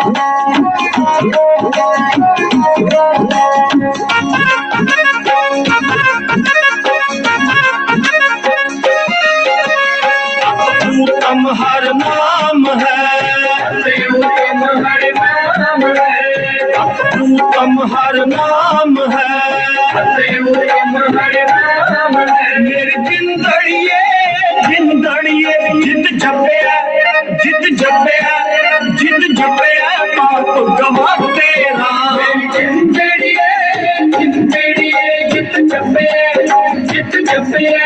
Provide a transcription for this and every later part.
उत्तम हर नाम है, उत्तम हर नाम है, मेरी जिंदड़िए जिंदड़िए जित जपया जित जपया जित जपया पाप गवा तेरा। मेरी जिंदड़िए जिंदड़िए जित जपया जित जपया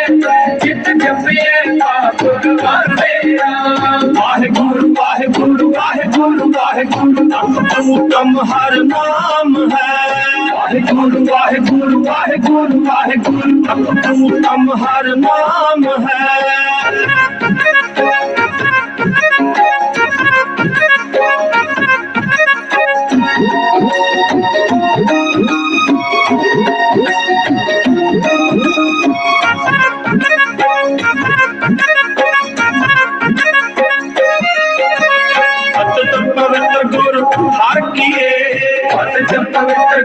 जित जपया पाप गवा तेरा। वाहेगुरु वाहेगुरु वाहेगुरु वाहेगुरु उत्तम हर नाम है। वाहेगुरु वाहेगुरु वाहेगुरु वाहेगुरु उत्तम हर नाम है। पवित्र गुरु हर किए, पवित्र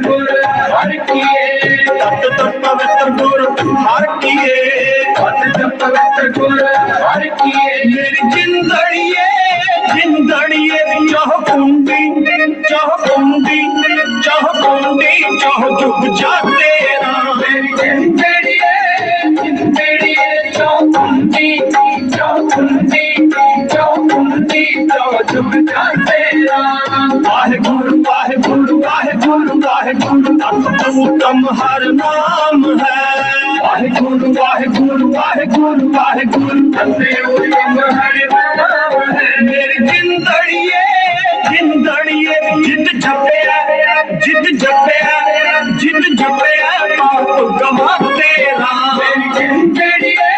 गुरु हर किए, पवित्र गुरु हर किए, पवित्र गुरु हर किए। मेरी जिंदड़िए जिंदड़िए चाह कुंडी चाह कुंडी चाह कुंडी चाह जुग जा तेरा। मेरी जिंदड़िए जिंदड़िए चाह कुंडी चाह कुंडी चाह कुंडी चाह जुग जा तेरा। वाहेगुरु वाहेगुरु वाहेगुरु वाहेगुरु उत्तम हर नाम है। वाहेगुरु वाहेगुरु वाहेगुरु वाहेगुरु उत्तम हर नाम है। मेरी जिंदड़िए जिंदड़िए जित जपया जित जपया जित जपया पाप गवा तेरा। मेरी जिंदड़िए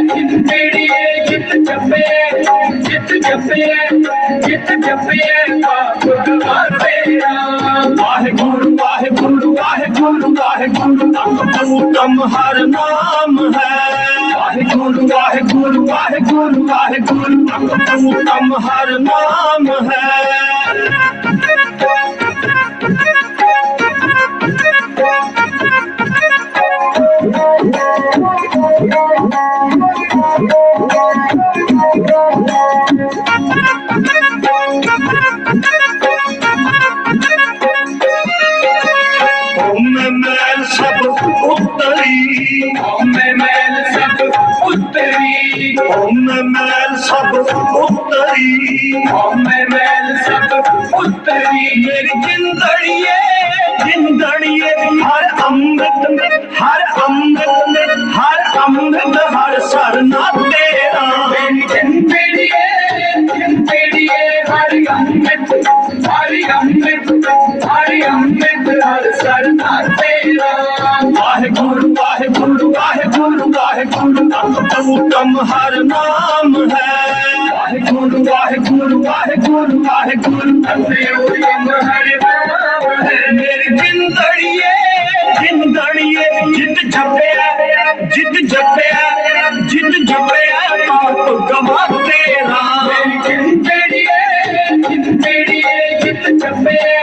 जिंदड़िए जित जपया जित जपया जित जपया पाप गवा तेरा। वाहेगुरु वाहेगुरु वाहेगुरु वाहेगुरु उत्तम हर नाम है। वाहेगुरु वाहेगुरु वाहेगुरु वाहेगुरु उत्तम हर नाम है। मैल सब उतरी मैल सब उतरी मैल सब उतरी मैल सब उतरी। मेरी जिंदड़िए जिंदड़िए हर अमृत हर अमृत हर अमृत हर सरना तेरा। मेरी जिंदड़िए जिंदड़िए हर अमृत हर अमृत हर अमृत हर सरना तेरा। वाहेगुरु वाहेगुरु वाहेगुरु वाहेगुरु उत्तम हर नाम है। वाहेगुरु वाहेगुरु वाहेगुरु वाहेगुरु उत्तम हर नाम है। मेरी जिंदड़िए जिंदड़िए जित जपया जित जपया जित जपया पाप गवा तेरा। मेरी जिंदड़िए जिंदड़िए जित जपया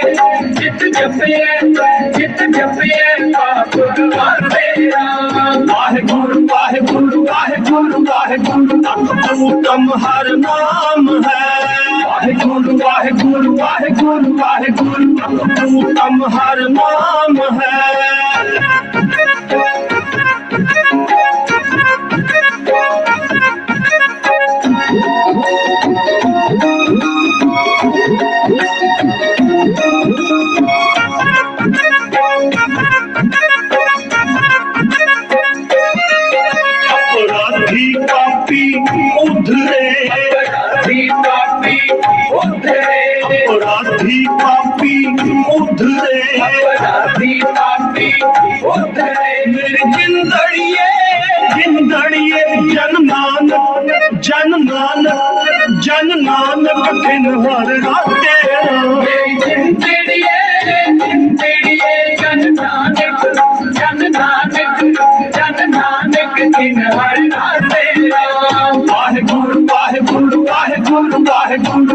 जित जपया जित जपया पाप गवा तेरा। वाहेगुरु वाहेगुरु वाहेगुरु वाहेगुरु उत्तम हर नाम है। वाहेगुरु वाहेगुरु वाहेगुरु वाहेगुरु उत्तम हर नाम है। अपराधी पापी उधरे अपराधी पापी उधरे अपराधी पापी उधरे अपराधी पापी उधरे। मेरी जिंदड़िए जिंदड़िए जन नानक जन नानक जन नानक दिन हर रात तेरा। मेरी जिंदड़िए जिंदड़िए जन नानक जन नानक जन नानक दिन हर रात तेरा। वाहेगुरु वाहेगुरु वाहेगुरु वाहेगुरु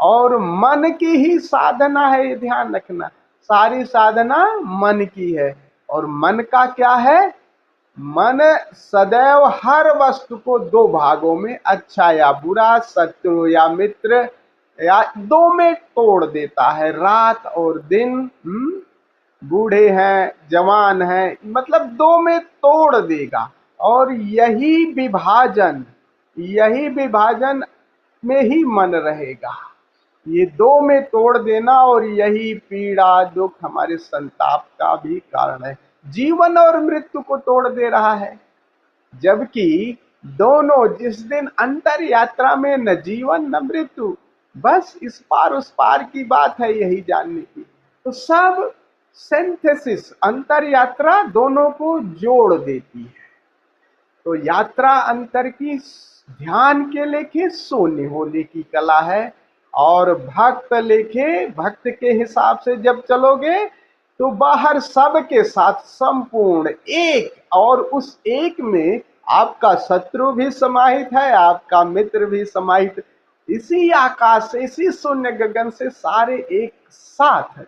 और मन की ही साधना है, ये ध्यान रखना। सारी साधना मन की है। और मन का क्या है? मन सदैव हर वस्तु को दो भागों में, अच्छा या बुरा, शत्रु या मित्र, या दो में तोड़ देता है। रात और दिन, बूढ़े हैं, जवान हैं, मतलब दो में तोड़ देगा। और यही विभाजन में ही मन रहेगा। ये दो में तोड़ देना, और यही पीड़ा दुख हमारे संताप का भी कारण है। जीवन और मृत्यु को तोड़ दे रहा है। जबकि दोनों जिस दिन अंतर यात्रा में न जीवन न मृत्यु, बस इस पार उस पार की बात है यही जानने की। तो सब सिंथेसिस, अंतर यात्रा दोनों को जोड़ देती है। तो यात्रा अंतर की ध्यान के लेखे सोने होने की कला है। और भक्त लेखे, भक्त के हिसाब से जब चलोगे तो बाहर सबके साथ संपूर्ण एक, और उस एक में आपका शत्रु भी समाहित है, आपका मित्र भी समाहित। इसी आकाश से, इसी शून्य गगन से सारे एक साथ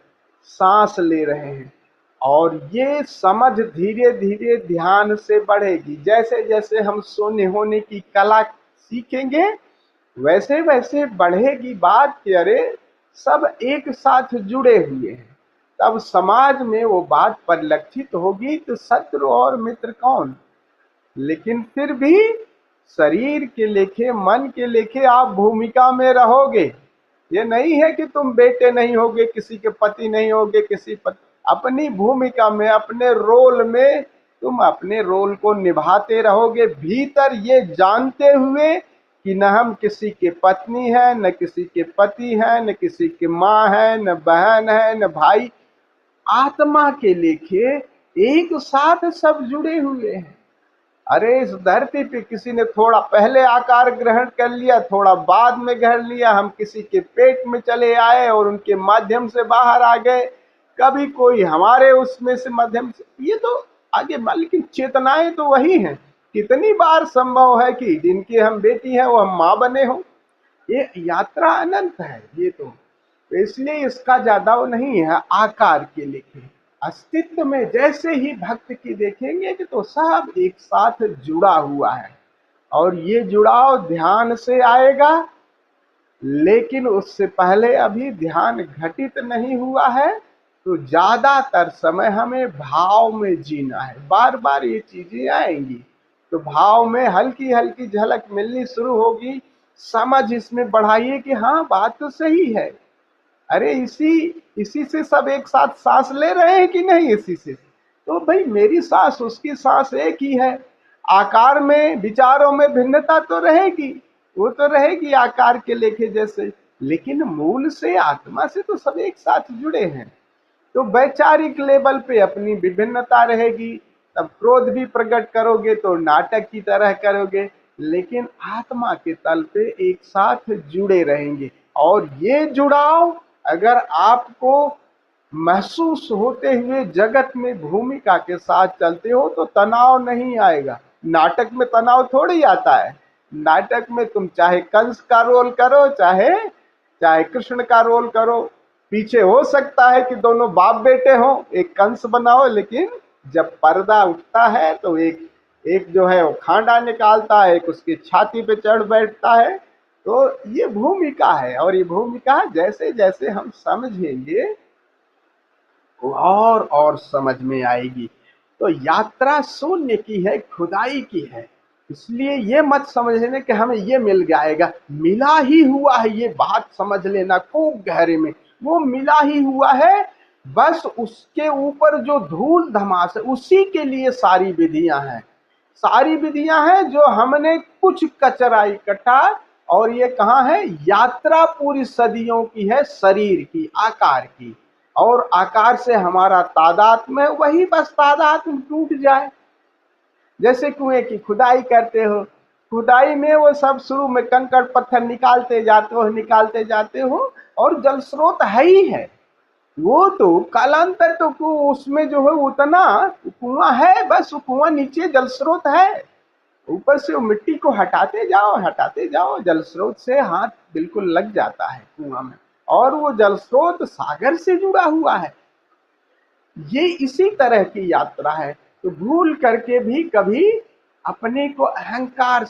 सांस ले रहे हैं। और ये समझ धीरे धीरे ध्यान से बढ़ेगी। जैसे जैसे हम शून्य होने की कला सीखेंगे वैसे वैसे बढ़ेगी बात कि अरे सब एक साथ जुड़े हुए हैं। तब समाज में वो बात परिलक्षित होगी। तो शत्रु और मित्र कौन? लेकिन फिर भी शरीर के लेखे, मन के लेखे आप भूमिका में रहोगे। ये नहीं है कि तुम बेटे नहीं होगे, किसी के पति नहीं होगे, अपनी भूमिका में, अपने रोल में तुम अपने रोल को निभाते रहोगे, भीतर ये जानते हुए कि न हम किसी के पत्नी है, न किसी के पति है, न किसी के माँ है, न बहन है, न भाई। आत्मा के लेखे एक साथ सब जुड़े हुए हैं। अरे इस धरती पे किसी ने थोड़ा पहले आकार ग्रहण कर लिया, थोड़ा बाद में ग्रहण लिया, हम किसी के पेट में चले आए और उनके माध्यम से बाहर आ गए, कभी कोई हमारे उसमें से माध्यम से, ये तो आगे, लेकिन चेतनाएं तो वही हैं। कितनी बार संभव है कि जिनकी हम बेटी हैं वो हम माँ बने हों। ये यात्रा अनंत है ये तो इसलिए इसका ज्यादा वो नहीं है। आकार के लेखे अस्तित्व में जैसे ही भक्त की देखेंगे कि तो सब एक साथ जुड़ा हुआ है। और ये जुड़ाव ध्यान से आएगा, लेकिन उससे पहले अभी ध्यान घटित नहीं हुआ है। तो ज्यादातर समय हमें भाव में जीना है। बार बार ये चीजें आएंगी तो भाव में हल्की हल्की झलक मिलनी शुरू होगी। समझ इसमें बढ़ाइए कि हाँ बात तो सही है। अरे इसी से सब एक साथ सांस ले रहे हैं कि नहीं? इसी से तो भाई मेरी सांस उसकी सांस एक ही है। आकार में, विचारों में भिन्नता तो रहेगी, वो तो रहेगी आकार के लेखे जैसे, लेकिन मूल से, आत्मा से तो सब एक साथ जुड़े हैं। तो वैचारिक लेवल पे अपनी विभिन्नता रहेगी। तब क्रोध भी प्रकट करोगे तो नाटक की तरह करोगे, लेकिन आत्मा के तल पे एक साथ जुड़े रहेंगे। और ये जुड़ाव अगर आपको महसूस होते हुए जगत में भूमिका के साथ चलते हो तो तनाव नहीं आएगा। नाटक में तनाव थोड़ी आता है। नाटक में तुम चाहे कंस का रोल करो, चाहे कृष्ण का रोल करो, पीछे हो सकता है कि दोनों बाप बेटे हो, एक कंस बनाओ, लेकिन जब पर्दा उठता है तो एक जो है वो खांडा निकालता है, एक उसकी छाती पे चढ़ बैठता है। तो ये भूमिका है। और ये भूमिका जैसे जैसे हम समझेंगे और समझ में आएगी। तो यात्रा शून्य की है, खुदाई की है। इसलिए ये मत समझ लेना कि हमें ये मिल जाएगा, मिला ही हुआ है, ये बात समझ लेना खूब गहरे में। वो मिला ही हुआ है, बस उसके ऊपर जो धूल धमास है उसी के लिए सारी विधियां हैं। सारी विधियां हैं जो हमने कुछ कचरा इकट्ठा, और ये कहाँ है? यात्रा पूरी सदियों की है, शरीर की, आकार की। और आकार से हमारा तादात्म्य, वही बस तादात्म्य टूट जाए। जैसे कुएं की खुदाई करते हो, खुदाई में वो सब शुरू में कंकड़ पत्थर निकालते जाते हो और जल स्रोत है ही है। वो तो कालांतर तो उसमें जो है उतना कुआं है, बस वो कुआं नीचे जल स्रोत है, ऊपर से वो मिट्टी को हटाते जाओ, जल स्रोत से हाथ बिल्कुल लग जाता है कुआं में, और वो जल स्रोत सागर से जुड़ा हुआ है। ये इसी तरह की यात्रा है। तो भूल करके भी कभी अपने को अहंकार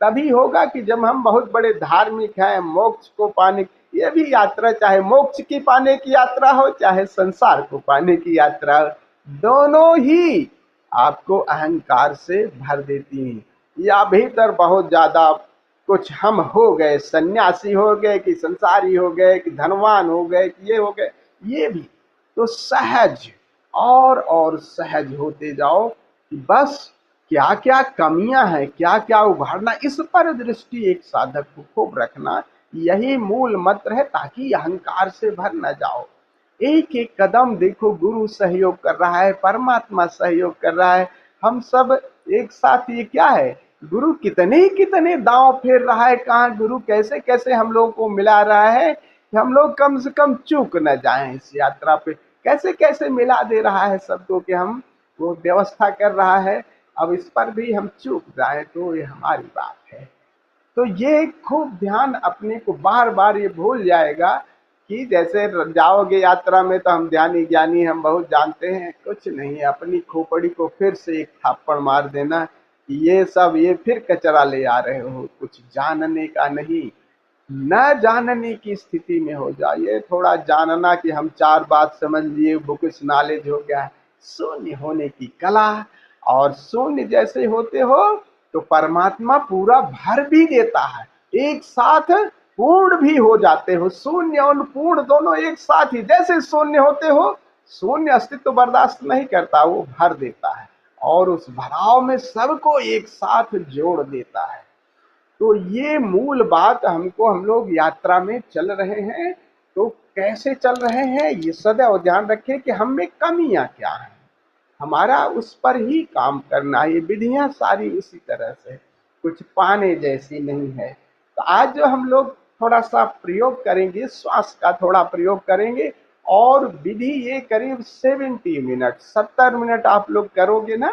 तभी होगा कि जब हम बहुत बड़े धार्मिक हैं, मोक्ष को पाने, ये भी यात्रा चाहे मोक्ष की पाने की यात्रा हो चाहे संसार को पाने की यात्रा हो, दोनों ही आपको अहंकार से भर देती हैं। या भीतर बहुत ज्यादा कुछ हम हो गए, सन्यासी हो गए कि संसारी हो गए कि धनवान हो गए कि ये हो गए, ये भी तो सहज और सहज होते जाओ कि बस क्या क्या कमियां हैं, क्या क्या उभारना, इस पर दृष्टि एक साधक को खूब रखना। यही मूल मंत्र है, ताकि अहंकार से भर न जाओ। एक एक कदम देखो, गुरु सहयोग कर रहा है, परमात्मा सहयोग कर रहा है, हम सब एक साथ। ये क्या है, गुरु कितने कितने दांव फेर रहा है, कहाँ गुरु कैसे कैसे हम लोगों को मिला रहा है कि हम लोग कम से कम चूक न जाएं इस यात्रा पे। कैसे कैसे मिला दे रहा है सबको कि हम वो व्यवस्था कर रहा है, अब इस पर भी हम चूक जाए तो ये हमारी बात है। तो ये खूब ध्यान अपने को, बार बार ये भूल जाएगा कि जैसे जाओगे यात्रा में तो हम ध्यानी ज्ञानी, हम बहुत जानते हैं, कुछ नहीं है। अपनी खोपड़ी को फिर से एक थाप्पड़ मार देना कि ये सब ये फिर कचरा ले आ रहे हो, कुछ जानने का नहीं। न जानने की स्थिति में हो जाइए, थोड़ा जानना कि हम चार बात समझ लिए, बुकिश नॉलेज हो गया। शून्य होने की कला, और शून्य जैसे होते हो तो परमात्मा पूरा भर भी देता है, एक साथ पूर्ण भी हो जाते हो। शून्य और पूर्ण दोनों एक साथ ही, जैसे शून्य होते हो, शून्य अस्तित्व बर्दाश्त नहीं करता, वो भर देता है और उस भराव में सबको एक साथ जोड़ देता है। तो ये मूल बात हमको, हम लोग यात्रा में चल रहे हैं तो कैसे चल रहे हैं, ये सदैव ध्यान रखें कि हम में कमियां क्या हैं, हमारा उस पर ही काम करना है। ये विधियां सारी उसी तरह से, कुछ पाने जैसी नहीं है। तो आज जो हम लोग थोड़ा सा प्रयोग करेंगे, श्वास का थोड़ा प्रयोग करेंगे, और विधि ये करीब 70 मिनट, 70 मिनट आप लोग करोगे ना,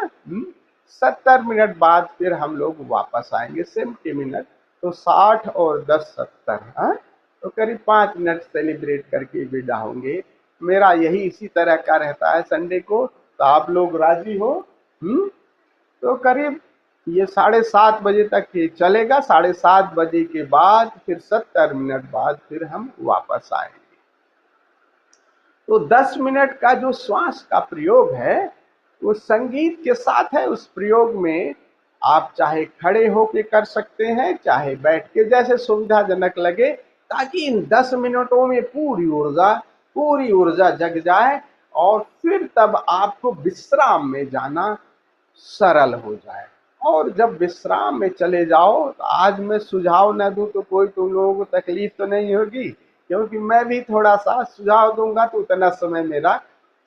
70 मिनट बाद फिर हम लोग वापस आएंगे। 70 मिनट तो 60 और 10 70, हाँ, तो करीब 5 मिनट सेलिब्रेट करके विदा होंगे। मेरा यही इसी तरह का रहता है संडे को। तो आप लोग राजी हो? तो करीब ये 7:30 बजे तक ये चलेगा। 7:30 बजे के बाद फिर 70 मिनट बाद फिर हम वापस आएंगे। तो 10 मिनट का जो श्वास का प्रयोग है वो संगीत के साथ है। उस प्रयोग में आप चाहे खड़े होके कर सकते हैं, चाहे बैठ के, जैसे सुविधाजनक लगे, ताकि इन 10 मिनटों में पूरी ऊर्जा जग जाए और फिर तब आपको विश्राम में जाना सरल हो जाए। और जब विश्राम में चले जाओ, तो आज मैं सुझाव न दूं तो कोई तुम लोगों को तकलीफ तो नहीं होगी, क्योंकि मैं भी थोड़ा सा सुझाव दूंगा तो उतना समय मेरा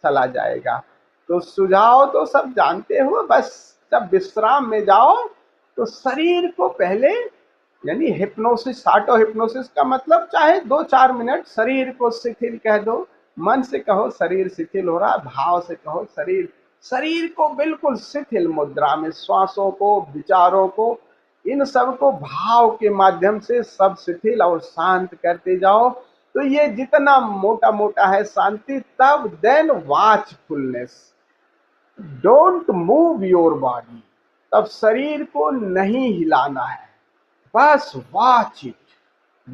चला जाएगा। तो सुझाव तो सब जानते हो, बस जब विश्राम में जाओ तो शरीर को पहले, यानी हिप्नोसिस, ऑटो हिप्नोसिस का मतलब चाहे 2-4 मिनट शरीर को शिथिल कह दो, मन से कहो शरीर शिथिल हो रहा, भाव से कहो शरीर को बिल्कुल शिथिल मुद्रा में, श्वासों को, विचारों को, इन सब को भाव के माध्यम से सब शिथिल और शांत करते जाओ। तो ये जितना मोटा मोटा है शांति, तब then watchfulness, don't move your body, तब शरीर को नहीं हिलाना है, बस watch it,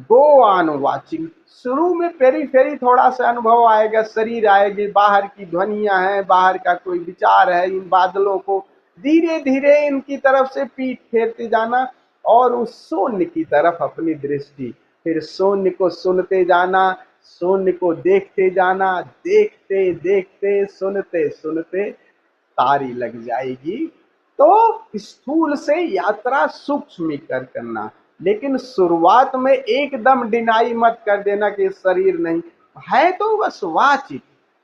go on watching. शुरू में पेरी थोड़ा सा अनुभव आएगा, शरीर आएगी, बाहर की ध्वनियां हैं, बाहर का कोई विचार है, इन बादलों को धीरे धीरे इनकी तरफ से पीठ फेरते जाना और उस शून्य की तरफ अपनी दृष्टि, फिर शून्य को सुनते जाना, शून्य को देखते जाना, देखते देखते सुनते सुनते तारी लग जाएगी। तो स्थूल से यात्रा सूक्ष्म कर करना, लेकिन शुरुआत में एकदम डिनाई मत कर देना कि शरीर नहीं है, तो बस वाच इट।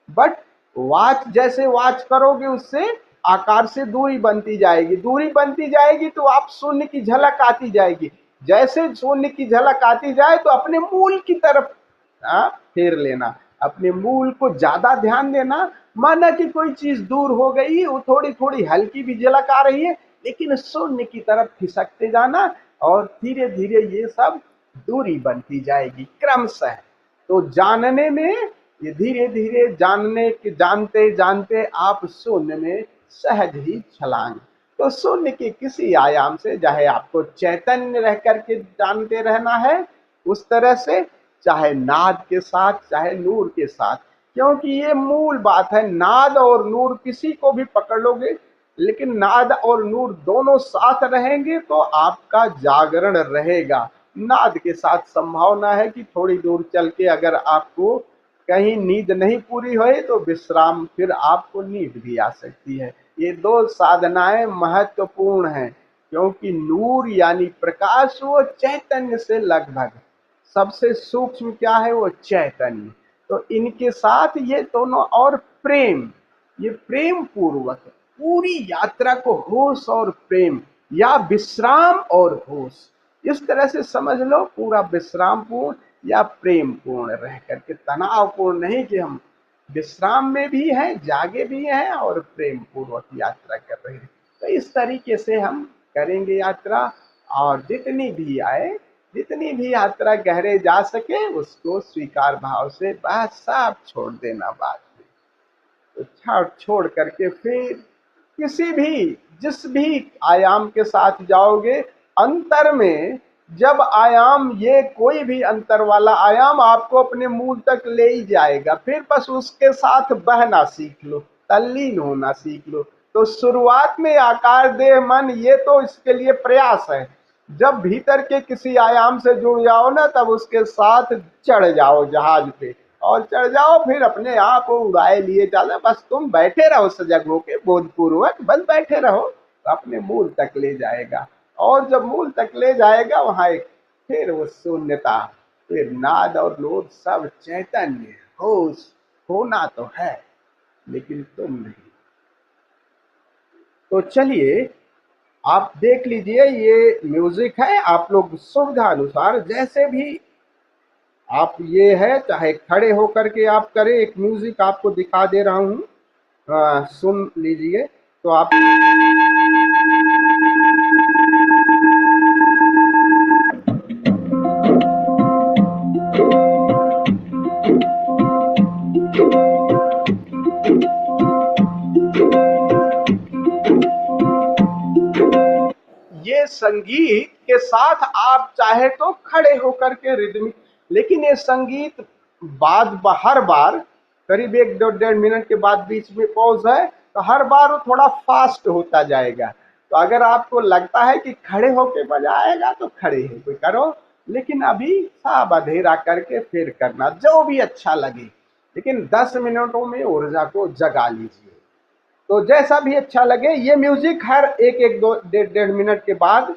बट वाच जैसे वाच करोगे उससे आकार से दूरी बनती जाएगी, तो आप शून्य की झलक आती जाएगी। जैसे शून्य की झलक आती जाए तो अपने मूल की तरफ फेर लेना, अपने मूल को ज्यादा ध्यान देना। माना कि कोई चीज दूर हो गई, वो थोड़ी थोड़ी हल्की भी झलक आ रही है, लेकिन शून्य की तरफ खिसकते जाना, और धीरे धीरे ये सब दूरी बनती जाएगी क्रमशः। तो जानने में ये धीरे धीरे जानते जानते आप शून्य में सहज ही छलांग। तो शून्य के किसी आयाम से, चाहे आपको चैतन्य रह करके जानते रहना है उस तरह से, चाहे नाद के साथ, चाहे नूर के साथ, क्योंकि ये मूल बात है। नाद और नूर किसी को भी पकड़ लोगे, लेकिन नाद और नूर दोनों साथ रहेंगे तो आपका जागरण रहेगा। नाद के साथ संभावना है कि थोड़ी दूर चल के अगर आपको कहीं नींद नहीं पूरी हुई तो विश्राम, फिर आपको नींद भी आ सकती है। ये दो साधनाएं महत्वपूर्ण हैं, क्योंकि नूर यानी प्रकाश वो चैतन्य से लगभग सबसे सूक्ष्म क्या है, वो चैतन्य। तो इनके साथ ये दोनों, और प्रेम, ये प्रेम पूर्वक पूरी यात्रा को होश और प्रेम, या विश्राम और होश, इस तरह से समझ लो। पूरा विश्राम पूर्ण या प्रेम पूर्ण रह करके, तनाव पूर्ण नहीं कि हम विश्राम में भी हैं, जागे भी हैं और प्रेम पूर्वक यात्रा कर रहे हैं। तो इस तरीके से हम करेंगे यात्रा, और जितनी भी आए, जितनी भी यात्रा गहरे जा सके उसको स्वीकार भाव से बस सब छोड़ देना बाद में। तो छोड़ करके फिर किसी भी, जिस भी आयाम के साथ जाओगे, अंतर में जब आयाम, ये कोई भी अंतर वाला आयाम आपको अपने मूल तक ले ही जाएगा, फिर बस उसके साथ बहना सीख लो, तल्लीन होना सीख लो। तो शुरुआत में आकार देह मन, ये तो इसके लिए प्रयास है। जब भीतर के किसी आयाम से जुड़ जाओ ना, तब उसके साथ चढ़ जाओ जहाज पे, और चढ़ जाओ, फिर अपने आप उड़ाए लिए चलो। बस तुम बैठे रहो सजग होके, बोधपूर्वक बस बैठे रहो, तो अपने मूल तक ले जाएगा। और जब मूल तक ले जाएगा, वहां एक फिर वो शून्यता, फिर नाद और नूर, सब चैतन्य होश होना तो है, लेकिन तुम नहीं। तो चलिए आप देख लीजिए, ये म्यूजिक है, आप लोग सुविधा अनुसार जैसे भी आप, ये है चाहे खड़े होकर के आप करें, एक म्यूजिक आपको दिखा दे रहा हूँ, सुन लीजिए। तो आप ये संगीत के साथ आप चाहे तो खड़े होकर के रिदमिक, लेकिन ये संगीत हर बार करीब 1-1.5 मिनट के बाद बीच में पॉज है, तो हर बार वो थोड़ा फास्ट होता जाएगा। तो अगर आपको लगता है कि खड़े होके बजाएगा तो खड़े होके करो, लेकिन अभी सब अधेरा करके फिर करना, जो भी अच्छा लगे, लेकिन 10 मिनटों में ऊर्जा को जगा लीजिए। तो जैसा भी अच्छा लगे, ये म्यूजिक हर 1-1-2-1.5 मिनट के बाद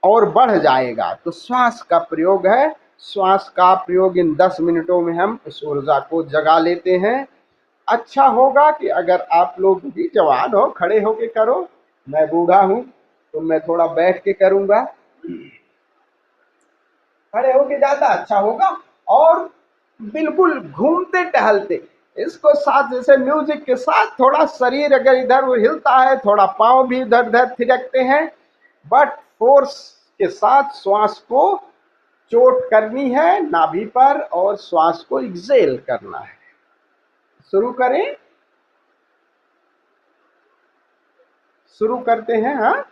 और बढ़ जाएगा। तो श्वास का प्रयोग है, श्वास का प्रयोग इन 10 मिनटों में हम इस ऊर्जा को जगा लेते हैं। अच्छा होगा कि अगर आप लोग भी जवान हो, खड़े होके करो। मैं बूढ़ा हूं तो मैं थोड़ा बैठ के करूंगा, खड़े होके ज्यादा अच्छा होगा। और बिल्कुल घूमते टहलते इसको साथ, जैसे म्यूजिक के साथ थोड़ा शरीर अगर इधर हिलता है, थोड़ा पांव भी इधर उधर थिरकते हैं, बट फोर्स के साथ श्वास को चोट करनी है नाभि पर, और श्वास को एक्सेल करना है। शुरू करें, शुरू करते हैं। हाँ,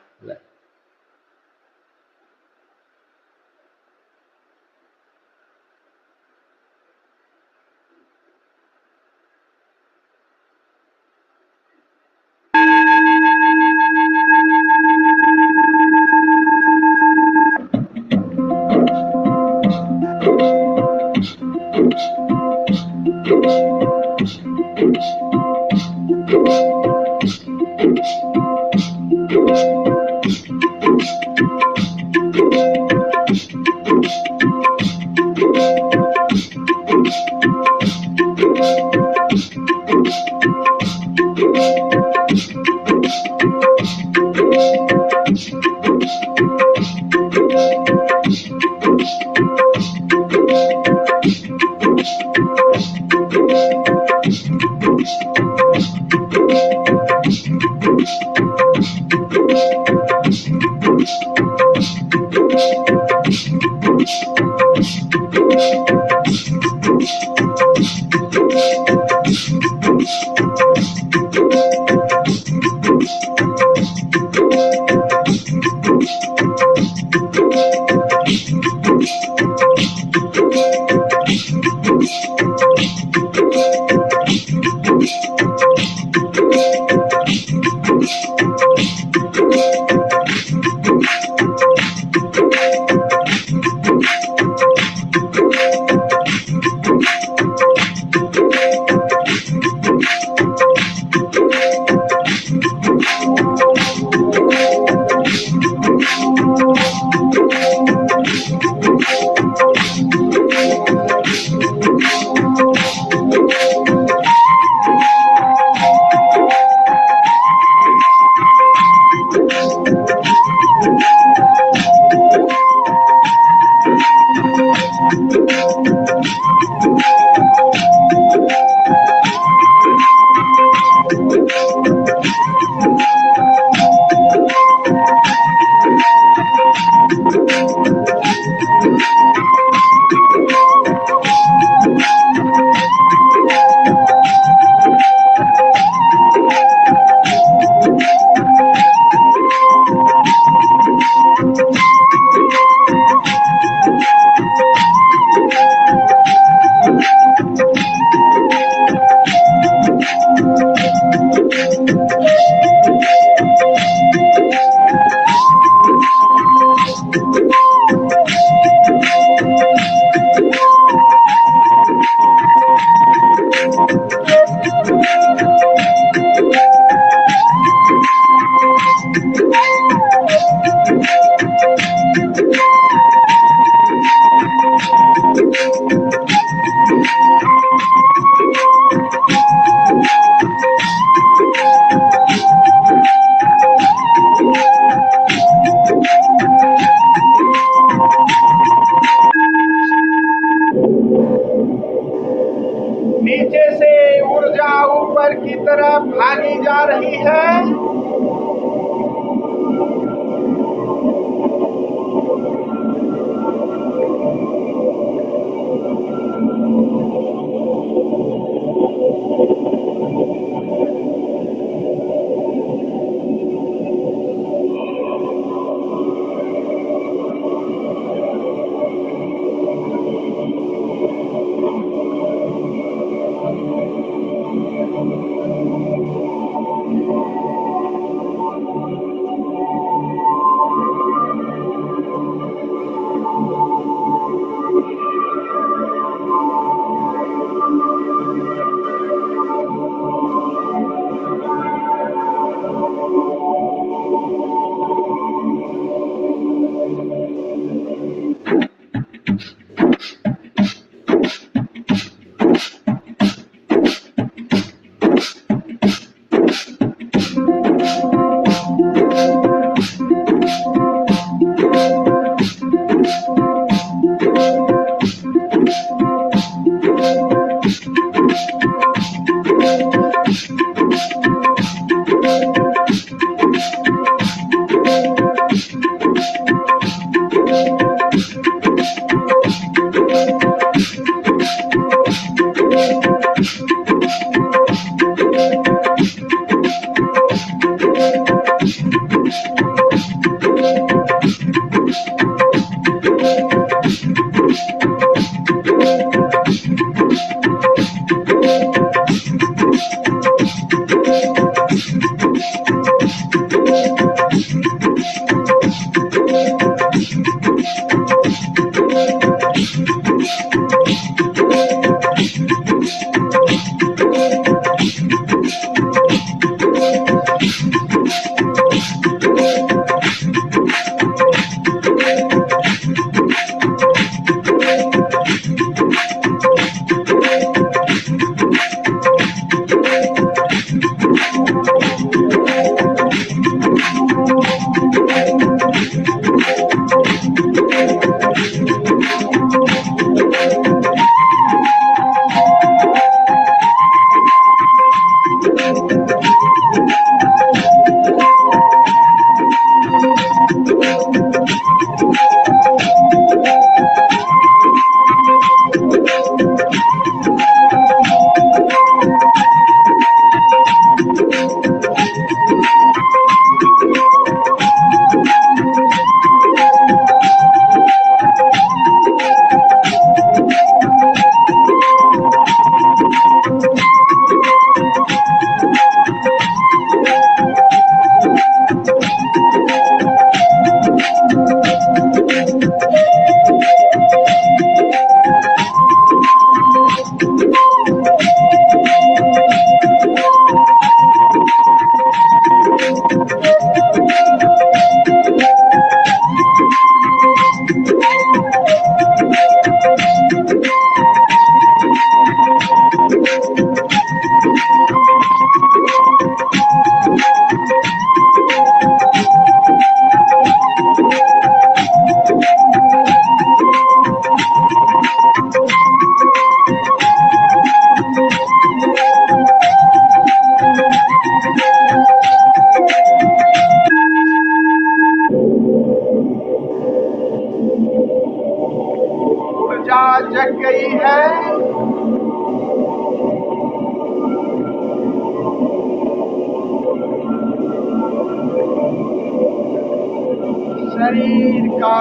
नीचे से ऊर्जा ऊपर की तरफ भागी जा रही है।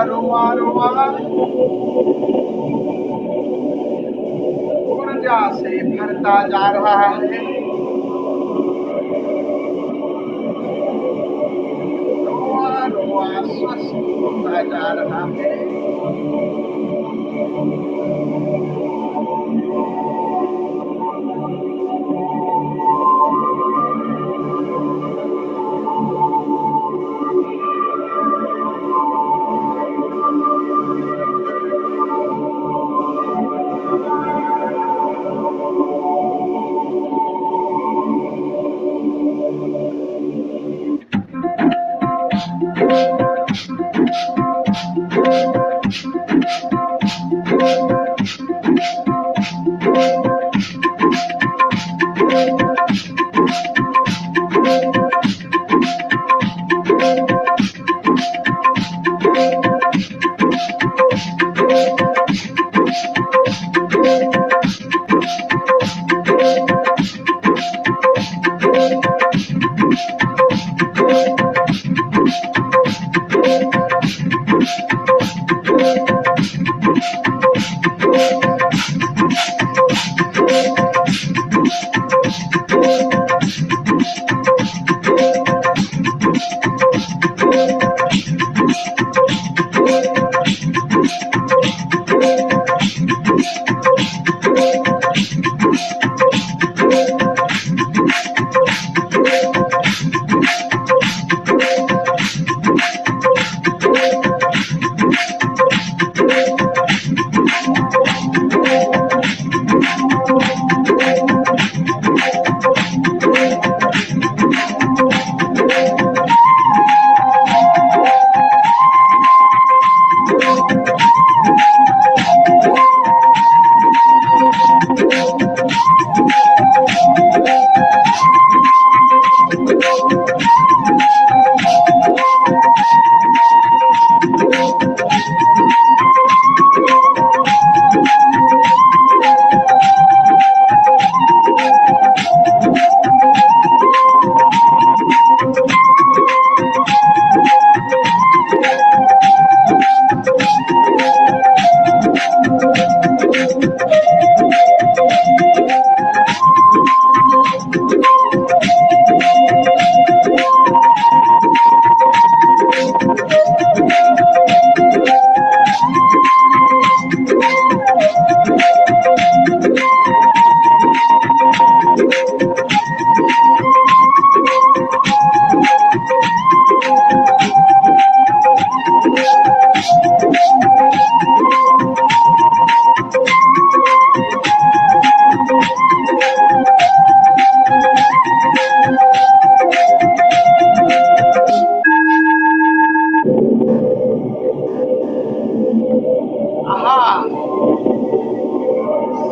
रुआ रुआ ऊर्जा से भरता जा रहा है। रुआ रुआ स्वस्थ होता जा रहा है।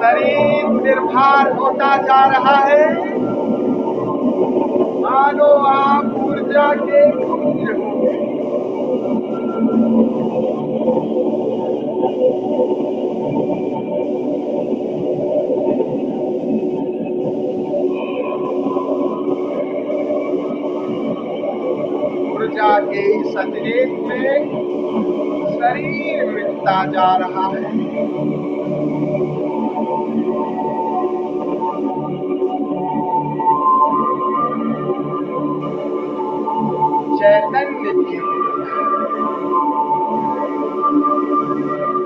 शरीर निर्भर होता जा रहा है। मानो आप ऊर्जा के पुंज हो। ऊर्जा के इस अतिरेक में शरीर मिटता जा रहा है। चैतन्य की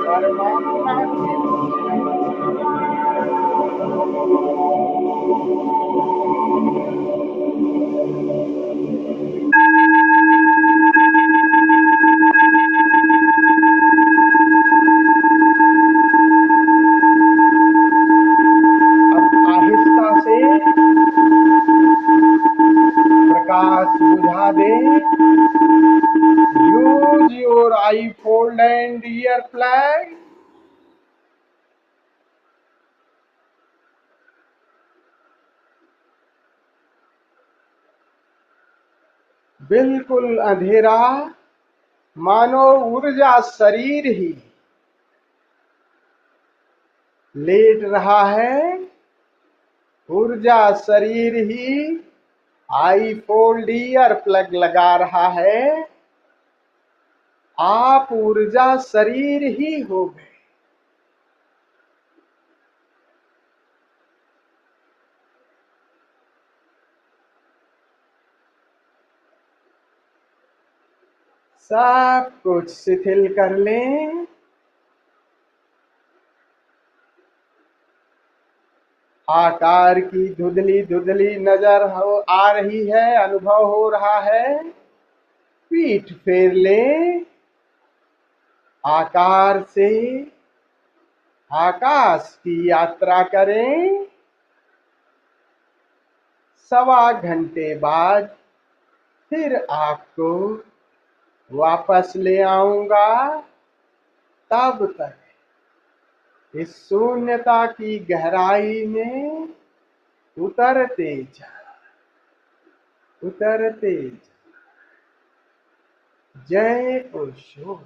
परमात्मा की अब आहिस्ता से प्रकाश बुझा दे। Use your eye fold and ear plug. बिल्कुल अंधेरा, मानो ऊर्जा शरीर ही लेट रहा है। ऊर्जा शरीर ही आई फोल्ड ईयर प्लग लगा रहा है। आप ऊर्जा शरीर ही हो गए। सब कुछ शिथिल कर लें। आकार की धुंधली धुंधली नजर आ रही है, अनुभव हो रहा है। पीठ फेर लें। आकार से आकाश की यात्रा करें। 1.25 घंटे बाद फिर आपको वापस ले आऊंगा। तब तक इस शून्यता की गहराई में उतरते जा, उतरते जा। जय ओशो।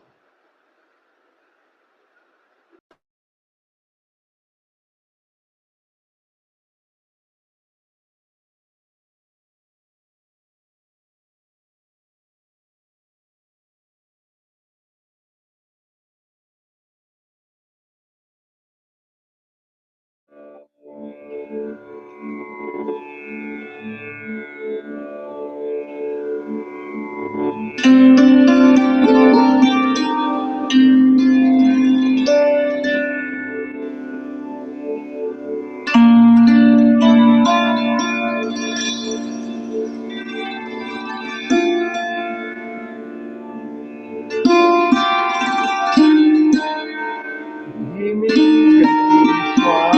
धीमी गहरी श्वास।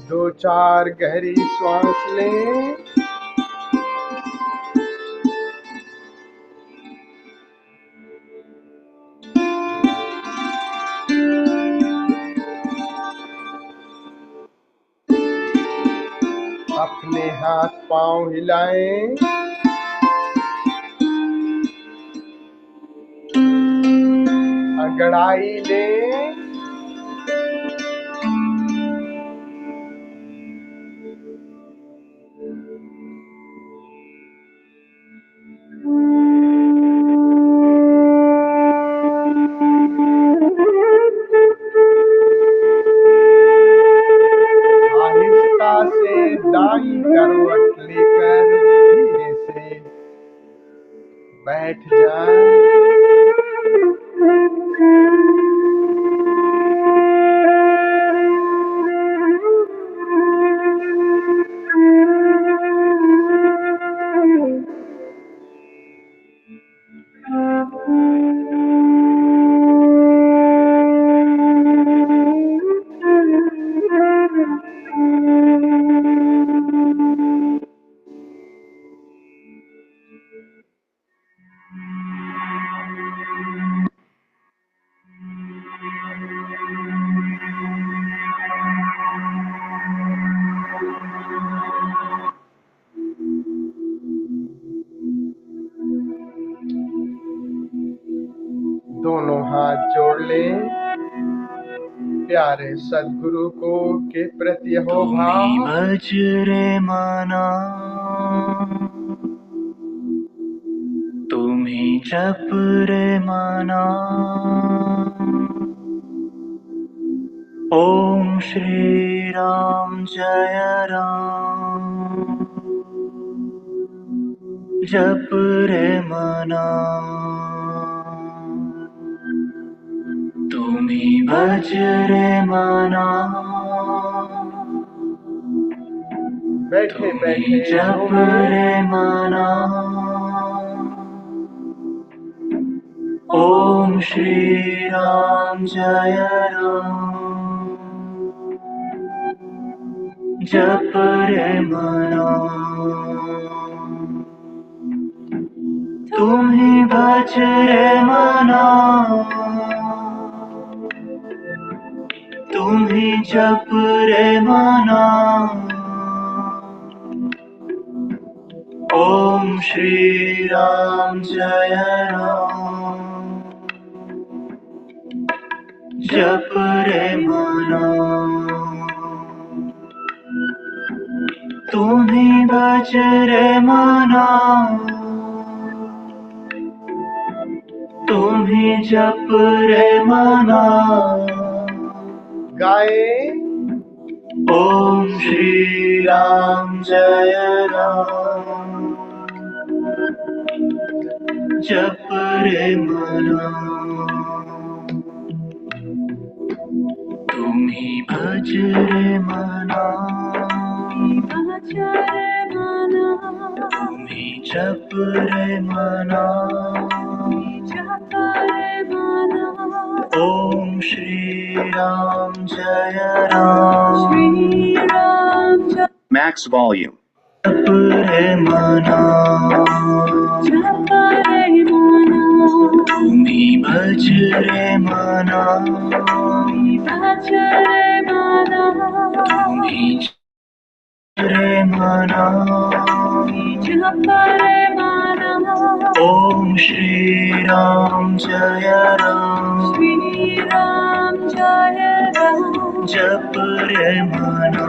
दो चार गहरी श्वास लें। अपने हाथ पांव हिलाएं। अंगड़ाई लें। आहिस्ता से दाईं करवट लेकर धीरे से बैठ जाएं। दोनों हाथ जोड़ लें। प्यारे सद्गुरु को के प्रति हो भाव। भज रे मना, तुम्ही जप रे मना। ओम श्री राम जय राम, जप रे मना। तुम्ही भज रे मना, बैठे बैठे जप रे मना। ओम श्री राम जय राम, जप रे मना। तुम्ही भज रे मना, तुम्ही जप रे मना। ओम श्री राम जय राम, जप रे मना तुम्ही भज रे मना तुम्ही जप रे मना गाए ओम श्री राम जय राम जप रे मना तुम्ही भज रे मना तुम्ही जप रे मना ओम श्री राम जय राम Max volume. जप रे मना तुम्ही भज रे मना तुम्ही रे मना ओम श्री राम जय राम जप रे मना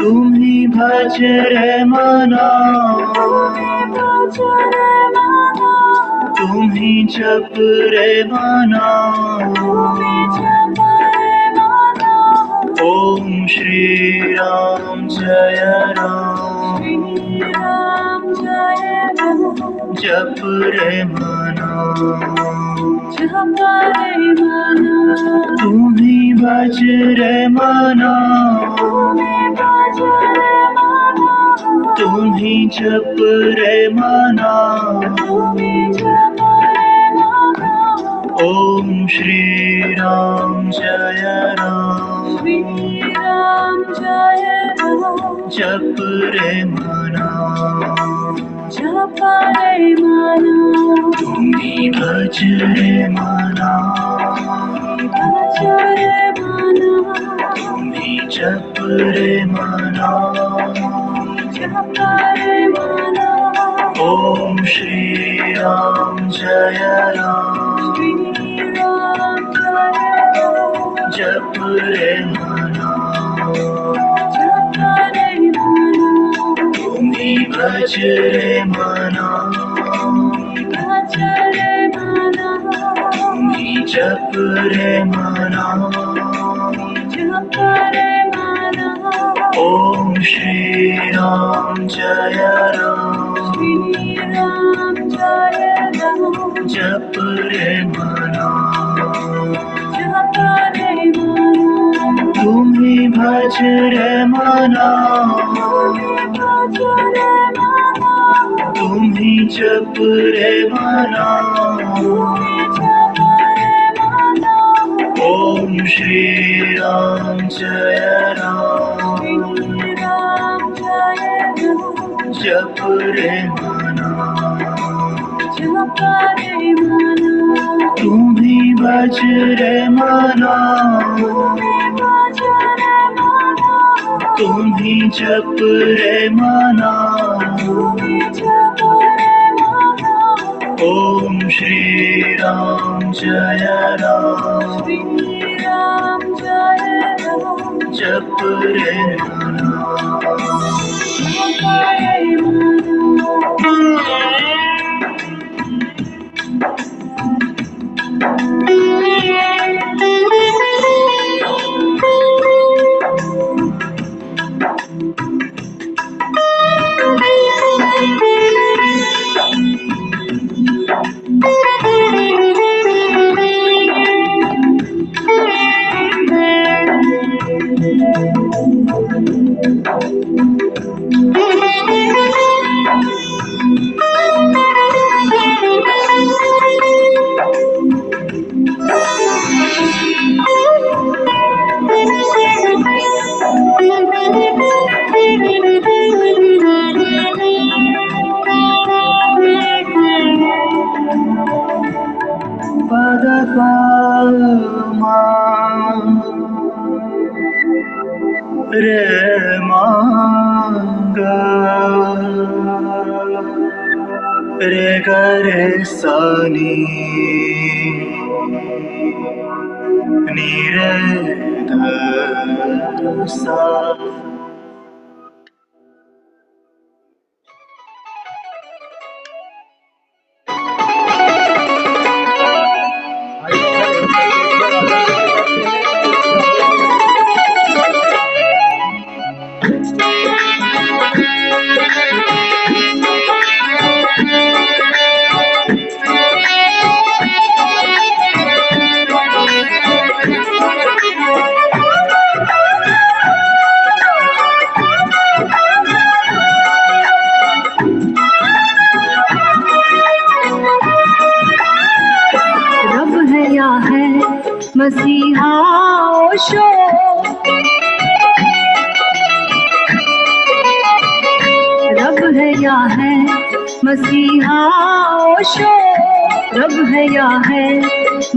तुम्ही भज रे मना तुम्ही जप रे मना ओम श्री राम जय राम जप रे मना तुम्ही भज रे मना तुम्ही जप रे मना ओम श्री राम जय राम जप रे मना तुम्ही भज रे मना तुम्ही जप रे मना ओम श्री राम जय राम जप रे मना तुम्ही भज रे मना तुम्ही जप रे मना ओम श्री राम जय राम जप रे मना तुम्ही भज रे मना तुम्ही जप रे मना ओम श्री राम जय राम जप रे मना तुम्ही भज रे मना तुम्ही जप रे मना ओम श्री राम जय राम जप रे मना रे ग रे सा नी नी रे ध सा। मसीहा ओशो, रब है या है मसीहा ओशो, रब है या है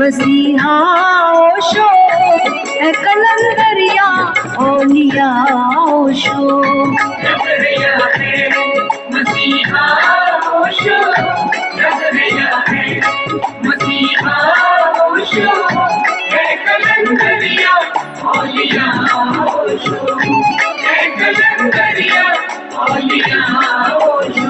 मसीहा ओशो, ए कलंदरिया ओलिया ओशो। रब है या है मसीहा ओशो, रब है या है मसीहा ओशो, ए कलंदरिया ओलिया ओशो, ए कलंदरिया ओलिया ओशो।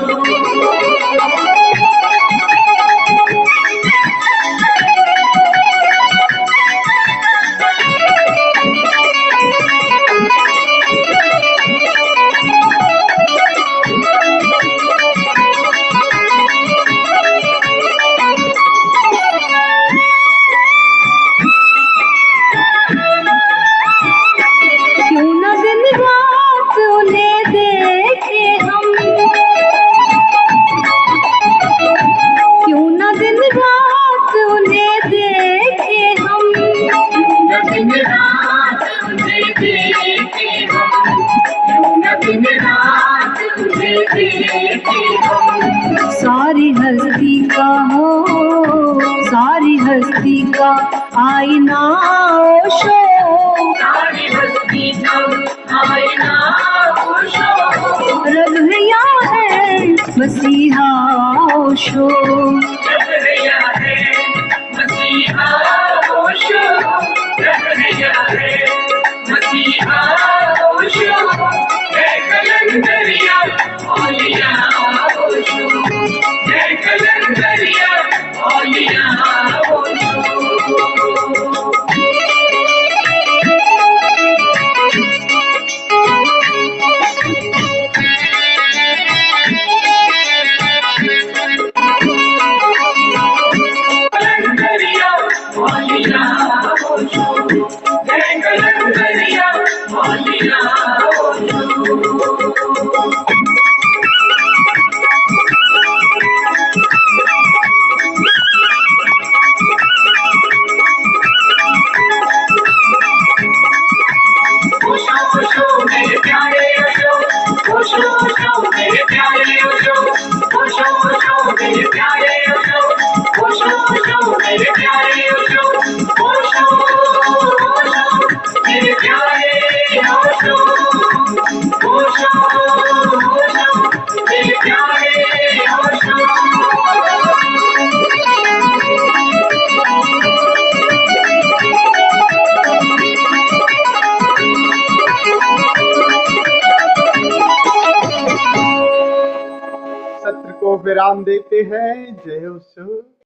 सारी हस्ती का हो, सारी हस्ती का आईना ओशो, सारी हस्ती का आईना ओशो, रब है या है मसीहा ओशो, रब है या है मसीहा ओशो, रब है या है मसीहा ओशो, ए कलंदरिया ओलिया ओशो, ए कलंदरिया ओलिया ओशो। कलंदरिया ओलिया ओशो, ए कलंदरिया ओलिया ओशो। मेरे प्यारे ओशो, ओशो ओशो मेरे प्यारे ओशो, ओशो ओशो मेरे प्यारे ओशो, ओशो ओशो मेरे प्यारे ओशो, ओशो ओशो मेरे प्यारे ओशो, ओशो ओशो मेरे प्यारे ओशो। सत्र को विराम देते हैं। जय ओशो।